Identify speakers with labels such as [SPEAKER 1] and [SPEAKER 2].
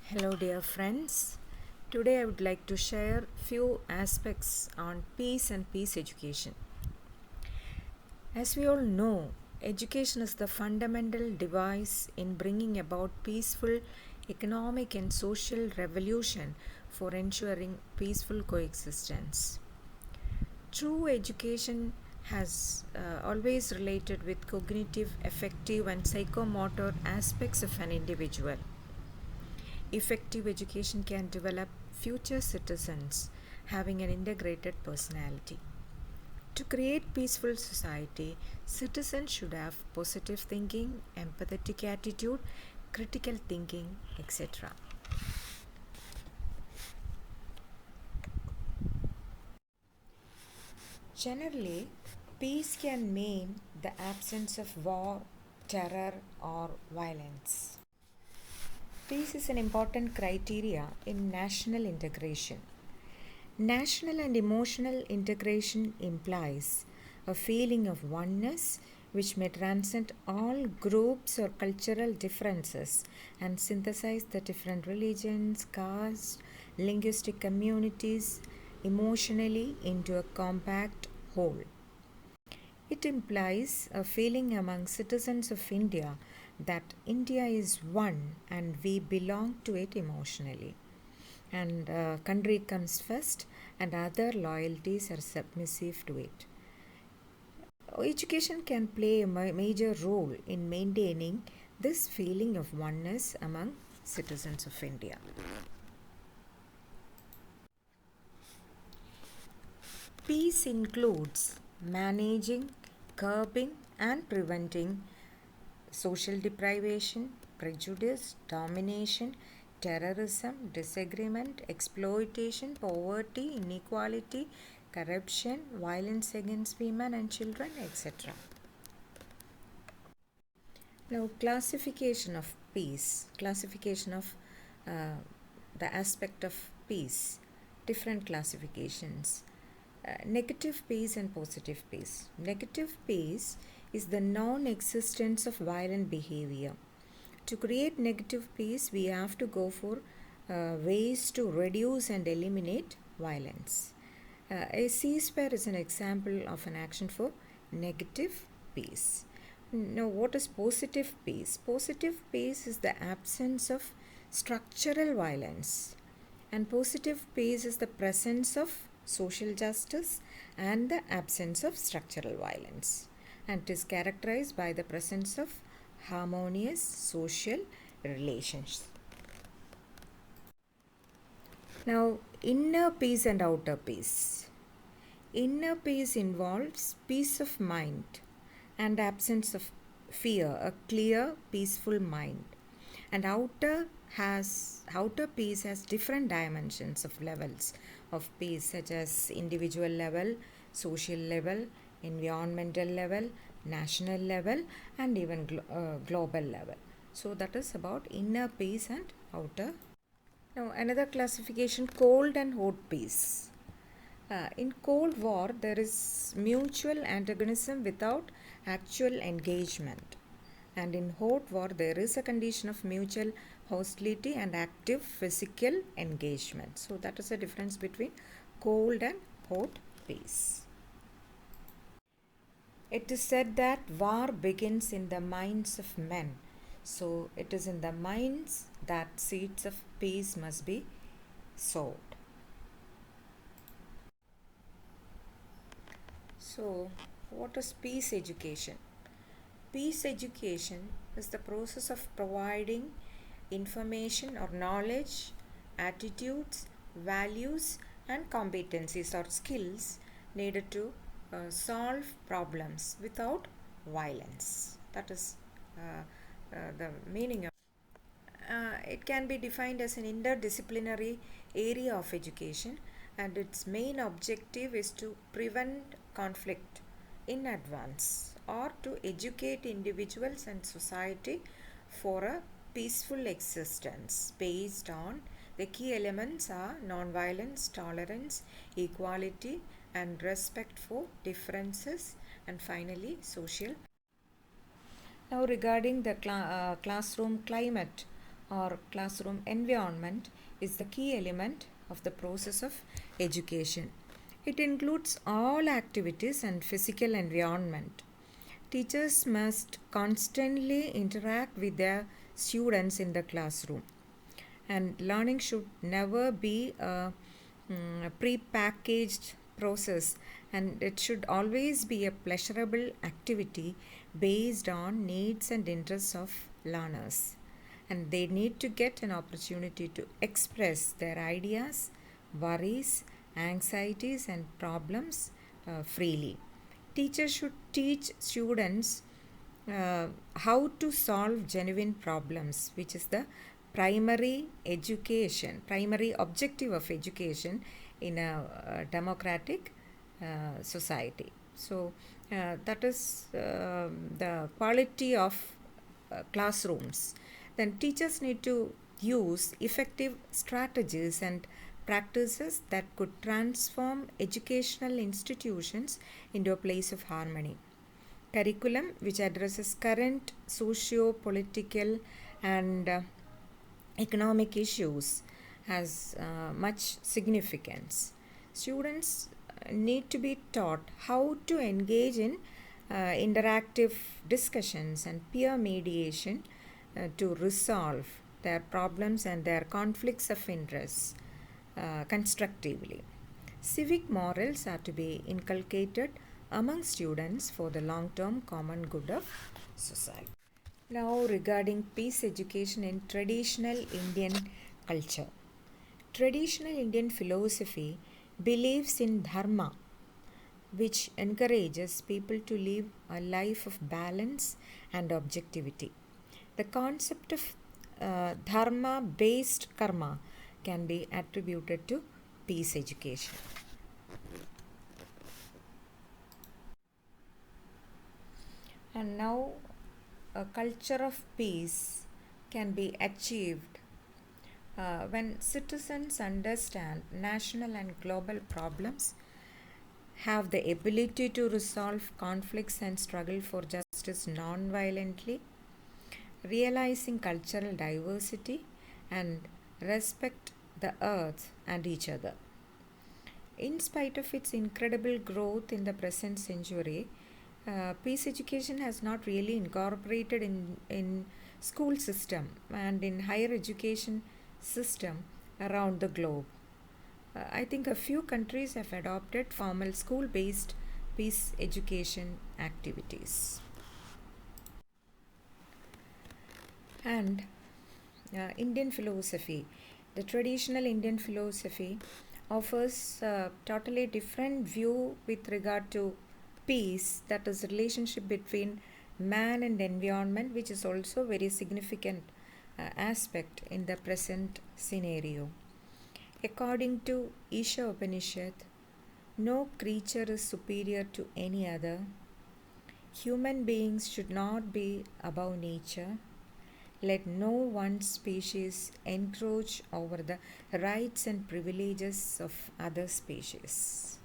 [SPEAKER 1] Hello dear friends. Today I would like to share few aspects on peace and peace education. As we all know, education is the fundamental device in bringing about peaceful economic and social revolution for ensuring peaceful coexistence. True education has always related with cognitive, affective and psychomotor aspects of an individual. Effective education can develop future citizens having an integrated personality. To create peaceful society, citizens should have positive thinking, empathetic attitude, critical thinking, etc. Generally, peace can mean the absence of war, terror, or violence. Peace is an important criteria in national integration. National and emotional integration implies a feeling of oneness which may transcend all groups or cultural differences and synthesize the different religions, castes, linguistic communities emotionally into a compact whole. It implies a feeling among citizens of India that India is one and we belong to it emotionally. And country comes first, and other loyalties are submissive to it. Education can play a major role in maintaining this feeling of oneness among citizens of India. Peace includes managing, curbing, and preventing social deprivation, prejudice, domination, terrorism, disagreement, exploitation, poverty, inequality, corruption, violence against women and children, etc. Now, classification of uh, the aspect of peace, different classifications. Negative peace and positive peace. Negative peace is the non existence of violent behavior. To create negative peace, we have to go for ways to reduce and eliminate violence. A ceasefire is an example of an action for negative peace. Now, what is positive peace? Positive peace is the absence of structural violence, and positive peace is the presence of social justice and the absence of structural violence, and it is characterized by the presence of harmonious social relations. Now, inner peace and outer peace. Inner peace involves peace of mind and absence of fear, a clear, peaceful mind. And outer peace has different dimensions of levels of peace, such as individual level, social level, environmental level, national level, and even global level. So that is about inner peace and outer. Now another classification, cold and hot peace. In Cold War, there is mutual antagonism without actual engagement. And in hot war, there is a condition of mutual hostility and active physical engagement. So, that is the difference between cold and hot peace. It is said that war begins in the minds of men. So, it is in the minds that seeds of peace must be sowed. So, what is peace education? Peace education is the process of providing information or knowledge, attitudes, values, and competencies or skills needed to solve problems without violence. That is the meaning of. It can be defined as an interdisciplinary area of education, and its main objective is to prevent conflict in advance or to educate individuals and society for a peaceful existence based on the key elements are nonviolence, tolerance, equality, and respect for differences, and finally social. Now, regarding the classroom climate or classroom environment is the key element of the process of education. It includes all activities and physical environment. Teachers must constantly interact with their students in the classroom, and learning should never be a pre-packaged process, and it should always be a pleasurable activity based on needs and interests of learners, and they need to get an opportunity to express their ideas, worries, anxieties and problems freely. Teachers should teach students how to solve genuine problems, which is the primary objective of education in a democratic society. So that is the quality of classrooms. Then teachers need to use effective strategies and practices that could transform educational institutions into a place of harmony. Curriculum which addresses current socio-political and economic issues has much significance. Students need to be taught how to engage in interactive discussions and peer mediation to resolve their problems and their conflicts of interest constructively. Civic morals are to be inculcated among students for the long-term common good of society. Now, regarding peace education in traditional Indian culture. Traditional Indian philosophy believes in dharma, which encourages people to live a life of balance and objectivity. The concept of dharma based karma can be attributed to peace education. And now, a culture of peace can be achieved when citizens understand national and global problems, have the ability to resolve conflicts and struggle for justice non-violently, realizing cultural diversity and respect the earth and each other. In spite of its incredible growth in the present century, peace education has not really incorporated in school system and in higher education system around the globe. I think a few countries have adopted formal school-based peace education activities. And Indian philosophy, the traditional Indian philosophy offers a totally different view with regard to peace, that is relationship between man and environment, which is also very significant aspect in the present scenario. According to Isha Upanishad, no creature is superior to any other. Human beings should not be above nature. Let no one species encroach over the rights and privileges of other species.